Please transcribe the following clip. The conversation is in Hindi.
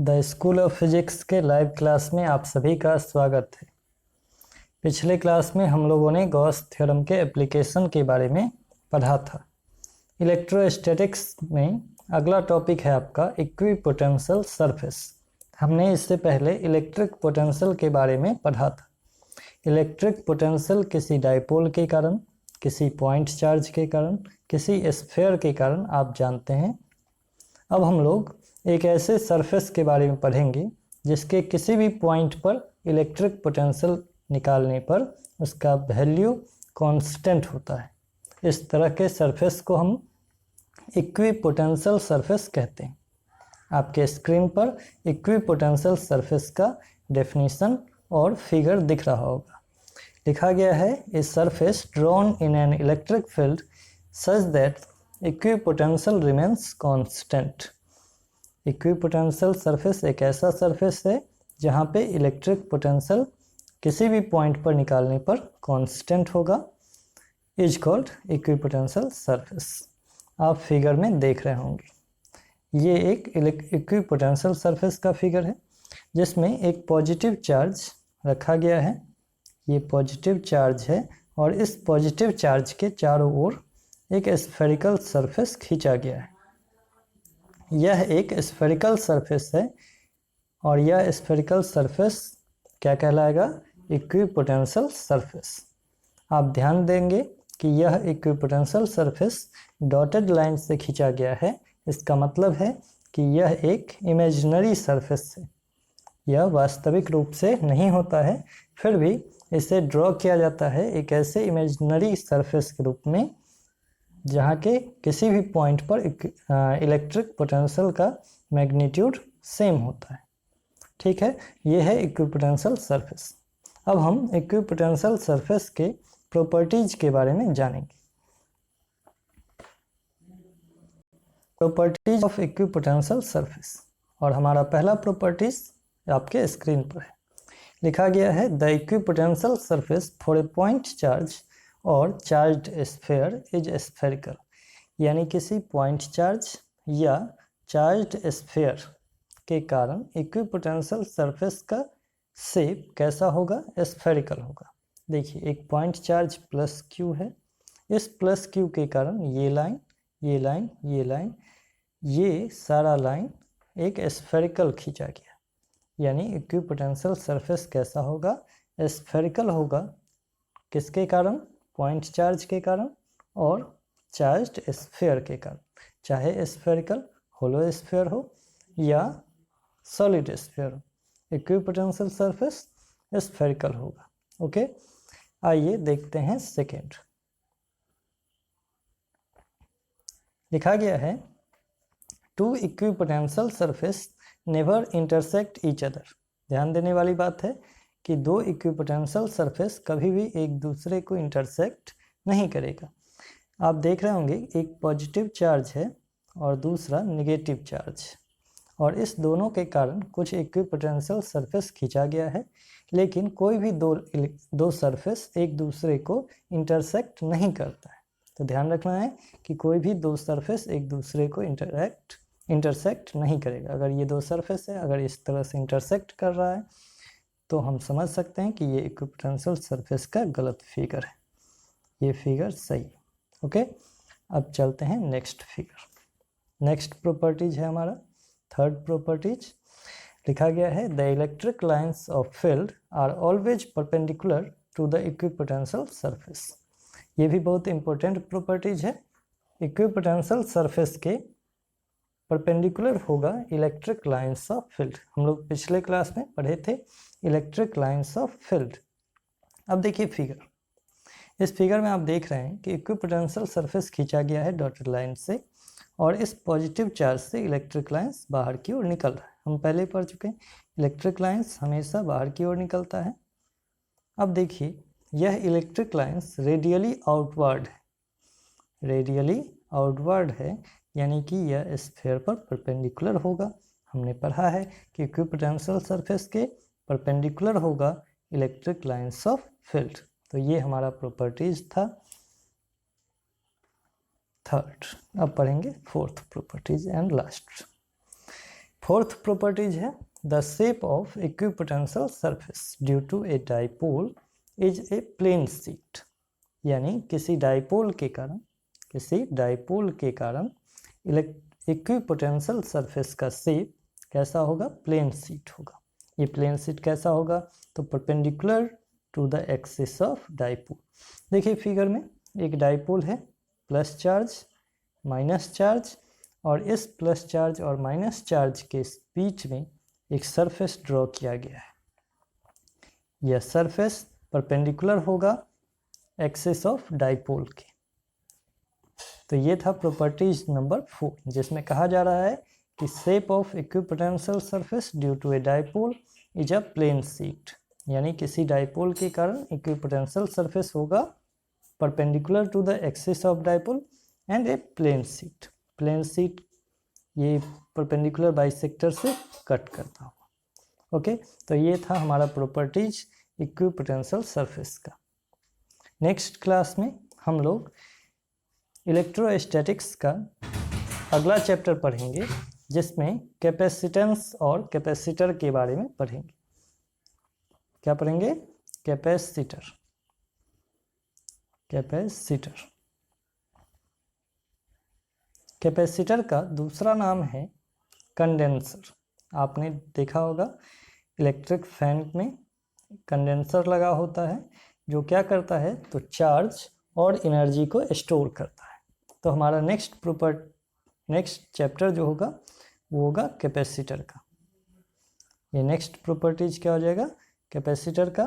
द स्कूल ऑफ फिजिक्स के लाइव क्लास में आप सभी का स्वागत है। पिछले क्लास में हम लोगों ने गॉस थ्योरम के एप्लीकेशन के बारे में पढ़ा था। इलेक्ट्रोस्टैटिक्स में अगला टॉपिक है आपका इक्विपोटेंशियल सरफेस। हमने इससे पहले इलेक्ट्रिक पोटेंशियल के बारे में पढ़ा था। इलेक्ट्रिक पोटेंशियल किसी डायपोल के कारण, किसी पॉइंट चार्ज के कारण, किसी स्फीयर के कारण आप जानते हैं। अब हम लोग एक ऐसे सरफेस के बारे में पढ़ेंगे जिसके किसी भी पॉइंट पर इलेक्ट्रिक पोटेंशियल निकालने पर उसका वैल्यू कांस्टेंट होता है। इस तरह के सरफेस को हम इक्विपोटेंशियल सरफेस कहते हैं। आपके स्क्रीन पर इक्विपोटेंशियल सरफेस का डेफिनेशन और फिगर दिख रहा होगा। लिखा गया है a surface drawn in an electric field such that equipotential remains constant. Equipotential surface एक ऐसा सरफेस है जहाँ पे इलेक्ट्रिक पोटेंशियल किसी भी पॉइंट पर निकालने पर कांस्टेंट होगा, इज कॉल्ड इक्विपोटेंशियल सरफेस। आप फिगर में देख रहे होंगे। ये एक इक्विपोटेंशियल सरफेस का फिगर है जिसमें एक पॉजिटिव चार्ज रखा गया है। ये पॉजिटिव चार्ज है और इस पॉजिटिव चार्ज के चारों ओर एक स्फेरिकल सरफेस खींचा गया है। यह एक स्फेरिकल सरफेस है और यह स्फेरिकल सरफेस क्या कहलाएगा? Equipotential surface. आप ध्यान देंगे कि यह इक्विपोटेंशियल सरफेस डॉटेड लाइन से खींचा गया है। इसका मतलब है कि यह एक इमेजिनरी सरफेस है। यह वास्तविक रूप से नहीं होता है, फिर भी इसे ड्रॉ किया जाता है एक ऐसे इमेजिनरी सरफेस के रूप में जहाँ के किसी भी पॉइंट पर इलेक्ट्रिक पोटेंशियल का मैग्नीट्यूड सेम होता है। ठीक है, ये है इक्विपोटेंशियल सरफेस। अब हम इक्विपोटेंशियल सरफेस के प्रॉपर्टीज के बारे में जानेंगे। प्रॉपर्टीज ऑफ इक्विपोटेंशियल सरफेस, और हमारा पहला प्रॉपर्टीज आपके स्क्रीन पर है। लिखा गया है the equipotential surface for a point charge और चार्ज्ड स्फीयर इज स्फेरिकल। यानी किसी पॉइंट चार्ज या चार्ज्ड स्फीयर के कारण इक्विपोटेंशियल सरफेस का शेप कैसा होगा? स्फेरिकल होगा। देखिए, एक पॉइंट चार्ज प्लस क्यू है। इस प्लस क्यू के कारण ये लाइन, ये लाइन, ये लाइन, ये सारा लाइन एक स्फेरिकल खींचा गया। यानी इक्विपोटेंशियल सरफेस कैसा होगा? स्फेरिकल होगा। किसके कारण? पॉइंट चार्ज के कारण और चार्ज्ड स्फीयर के कारण। चाहे स्फेरिकल होलो स्फीयर हो या सॉलिड स्फीयर हो, इक्विपोटेंशियल सरफेस स्फेरिकल होगा। ओके, आइए देखते हैं सेकेंड। लिखा गया है two equipotential surface never intersect each other. ध्यान देने वाली बात है कि दो इक्विपोटेंशियल सरफेस कभी भी एक दूसरे को इंटरसेक्ट नहीं करेगा। आप देख रहे होंगे एक पॉजिटिव चार्ज है और दूसरा नेगेटिव चार्ज, और इस दोनों के कारण कुछ इक्विपोटेंशियल सरफेस खींचा गया है, लेकिन कोई भी दो सरफेस एक दूसरे को इंटरसेक्ट नहीं करता है। तो ध्यान रखना है कि कोई भी दो सरफेस एक दूसरे को इंटरसेक्ट नहीं करेगा। अगर ये दो सरफेस है, अगर इस तरह से इंटरसेक्ट कर रहा है तो हम समझ सकते हैं कि ये इक्विपोटेंशियल सरफेस का गलत फिगर है। ये फिगर सही है। ओके, अब चलते हैं नेक्स्ट फिगर। नेक्स्ट प्रॉपर्टीज है हमारा थर्ड प्रॉपर्टीज। लिखा गया है the electric lines of field are always perpendicular to the equipotential surface. ये भी बहुत इंपॉर्टेंट प्रॉपर्टीज है। इक्विपोटेंशियल सरफेस के परपेंडिकुलर होगा इलेक्ट्रिक लाइंस ऑफ फील्ड। हम लोग पिछले क्लास में पढ़े थे इलेक्ट्रिक लाइंस ऑफ फील्ड। अब देखिए फिगर। इस फिगर में आप देख रहे हैं कि इक्विपोटेंशियल सरफेस खींचा गया है डॉटेड लाइन से, और इस पॉजिटिव चार्ज से इलेक्ट्रिक लाइंस बाहर की ओर निकल रहा है। हम पहले पढ़ चुके हैं इलेक्ट्रिक लाइंस हमेशा बाहर की ओर निकलता है। अब देखिए, यह इलेक्ट्रिक लाइंस रेडियली आउटवर्ड है। रेडियली आउटवर्ड है यानी कि यह स्फीयर पर परपेंडिकुलर होगा। हमने पढ़ा है कि इक्विपोटेंशियल सरफेस के परपेंडिकुलर होगा इलेक्ट्रिक लाइंस ऑफ फील्ड। तो ये हमारा प्रॉपर्टीज था थर्ड। अब पढ़ेंगे fourth properties and last. Fourth properties है the shape of equipotential surface due to a dipole is a plane sheet, यानी किसी डाइपोल के कारण इक्विपोटेंशियल सरफेस का शेप कैसा होगा, प्लेन शीट होगा। ये प्लेन शीट कैसा होगा, तो perpendicular to the axis of dipole. देखिए फिगर में एक डाइपोल है, प्लस चार्ज माइनस चार्ज, और इस प्लस चार्ज और माइनस चार्ज के बीच में एक सरफेस ड्रॉ किया गया है। यह सरफेस परपेंडिकुलर होगा एक्सिस ऑफ डाइपोल के। तो ये था प्रॉपर्टीज नंबर 4, जिसमें कहा जा रहा है कि shape of equipotential surface due to a dipole is a plane sheet, यानी किसी डाइपोल के कारण इक्विपोटेंशियल सरफेस होगा perpendicular to the axis of dipole and a plane sheet. Plane sheet ये परपेंडिकुलर बाइसेक्टर से कट करता होगा। ओके, तो ये था हमारा प्रॉपर्टीज इक्विपोटेंशियल सरफेस का। नेक्स्ट क्लास में हम लोग इलेक्ट्रोस्टैटिक्स का अगला चैप्टर पढ़ेंगे, जिसमें कैपेसिटेंस और कैपेसिटर के बारे में पढ़ेंगे। क्या पढ़ेंगे, कैपेसिटर। कैपेसिटर का दूसरा नाम है कंडेंसर। आपने देखा होगा इलेक्ट्रिक फैन में कंडेंसर लगा होता है, जो क्या करता है, तो चार्ज और एनर्जी को स्टोर करता है। तो हमारा नेक्स्ट चैप्टर जो होगा वो होगा कैपेसिटर का। ये नेक्स्ट प्रॉपर्टीज क्या हो जाएगा, कैपेसिटर का।